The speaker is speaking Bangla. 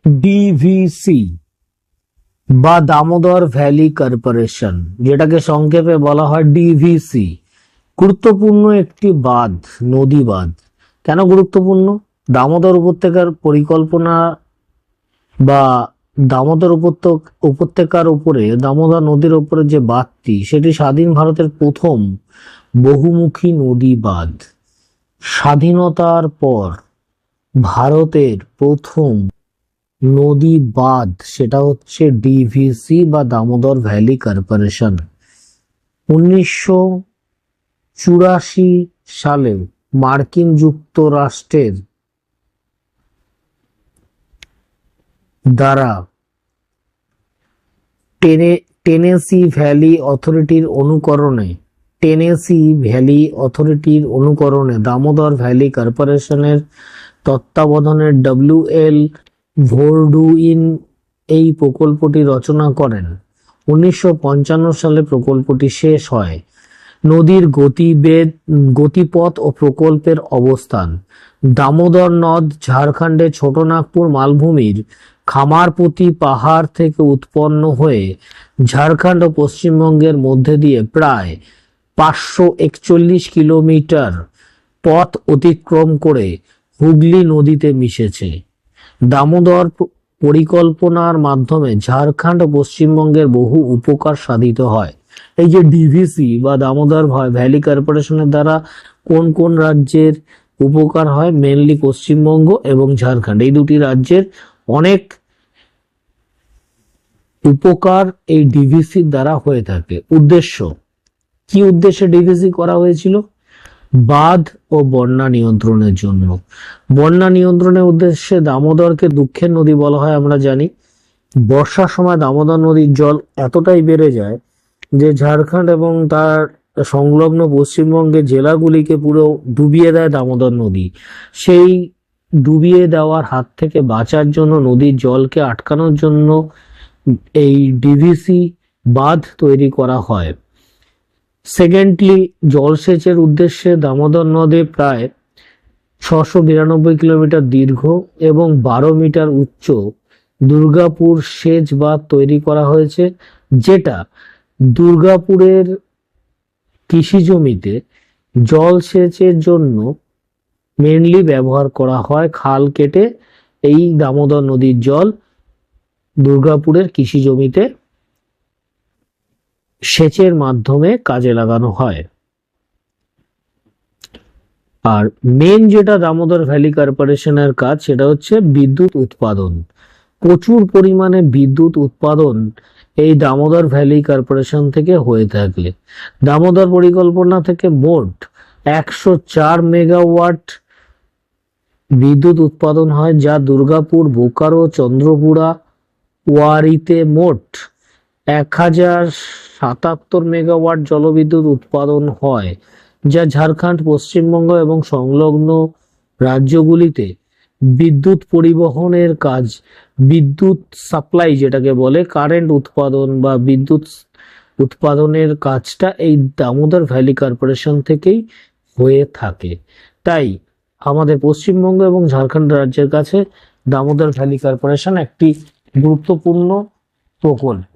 ডিভিসি বা দামোদর ভ্যালি কর্পোরেশন, যেটাকে সংক্ষেপে বলা হয় ডিভিসি, গুরুত্বপূর্ণ একটি বাঁধ, নদী বাঁধ। কেন গুরুত্বপূর্ণ? দামোদর উপত্যকার পরিকল্পনা বা দামোদর উপত্যকার উপরে, দামোদর নদীর উপরে যে বাঁধটি, সেটি স্বাধীন ভারতের প্রথম বহুমুখী নদী বাঁধ। স্বাধীনতার পর ভারতের প্রথম নদী বাঁধ, সেটা হচ্ছে ডিভিসি বা দামোদর ভ্যালি কর্পোরেশন। 1984 সালে মার্কিন যুক্তরাষ্ট্রের দ্বারা টেনেসি ভ্যালি অথরিটির অনুকরণে দামোদর ভ্যালি কর্পোরেশনের তত্ত্বাবধানে ডব্লিউ.এল. ভোরডুইন এই প্রকল্পটি রচনা করেন। 1955 সালে প্রকল্পটি শেষ হয়। নদীর গতিপথ ও প্রকল্পের অবস্থান: দামোদর নদ ঝাড়খণ্ডের ছোটনাগপুর মালভূমির খামারপতি পাহাড় থেকে উৎপন্ন হয়ে ঝাড়খণ্ড ও পশ্চিমবঙ্গের মধ্যে দিয়ে প্রায় 541 কিলোমিটার পথ অতিক্রম করে হুগলি নদীতে মিশেছে। দামোদর পরিকল্পনার মাধ্যমে ঝাড়খণ্ড ও পশ্চিমবঙ্গের বহু উপকার সাধিত হয়। এই যে ডিভিসি বা দামোদর ভ্যালি কর্পোরেশনের দ্বারা কোন কোন রাজ্যের উপকার হয়? মেনলি পশ্চিমবঙ্গ এবং ঝাড়খণ্ড, এই দুটি রাজ্যের অনেক উপকার এই ডিভিসির দ্বারা হয়ে থাকে। কি উদ্দেশ্যে ডিভিসি করা হয়েছিল? বাঁধ ও বন্যা নিয়ন্ত্রণের জন্য। বন্যা নিয়ন্ত্রণের উদ্দেশ্যে দামোদরকে দুঃখের নদী বলা হয়, আমরা জানি। বর্ষার সময় দামোদর নদীর জল এতটাই বেড়ে যায় যে ঝাড়খণ্ড এবং তার সংলগ্ন পশ্চিমবঙ্গের জেলাগুলিকে পুরো ডুবিয়ে দেয় দামোদর নদী। সেই ডুবিয়ে দেওয়ার হাত থেকে বাঁচার জন্য, নদীর জলকে আটকানোর জন্য এই ডিভিসি বাঁধ তৈরি করা হয়। সেকেন্ডলি, জলসেচের উদ্দেশ্যে দামোদর নদে প্রায় 692 কিলোমিটার দীর্ঘ এবং 12 মিটার উচ্চ দুর্গাপুর সেচ বাঁধ তৈরি করা হয়েছে, যেটা দুর্গাপুরের কৃষি জমিতে জলসেচের জন্য মেনলি ব্যবহার করা হয়। খাল কেটে এই দামোদর নদীর জল দুর্গাপুরের কৃষি জমিতে সেচের মাধ্যমে কাজে লাগানো হয়। আর মেন যেটা দামোদর ভ্যালি কর্পোরেশনের কাজ, সেটা হচ্ছে বিদ্যুৎ উৎপাদন। প্রচুর পরিমাণে বিদ্যুৎ উৎপাদন এই দামোদর ভ্যালি কর্পোরেশন থেকে হয়ে থাকে। দামোদর পরিকল্পনা থেকে মোট 104 মেগাওয়াট বিদ্যুৎ উৎপাদন হয়, যা দুর্গাপুর, বোকারো, চন্দ্রপুরা, ওয়ারিতে মোট 1077 মেগাওয়াট জলবিদ্যুৎ উৎপাদন হয়, যা ঝাড়খণ্ড, পশ্চিমবঙ্গ এবং সংলগ্ন রাজ্যগুলিতে বিদ্যুৎ পরিবহনের কাজ, বিদ্যুৎ সাপ্লাই যেটাকে বলে, কারেন্ট উৎপাদন বা বিদ্যুৎ উৎপাদনের কাজটা এই দামোদর ভ্যালি কর্পোরেশন থেকেই হয়ে থাকে। তাই আমাদের পশ্চিমবঙ্গ এবং ঝাড়খণ্ড রাজ্যের কাছে দামোদর ভ্যালি কর্পোরেশন একটি গুরুত্বপূর্ণ প্রকল্প।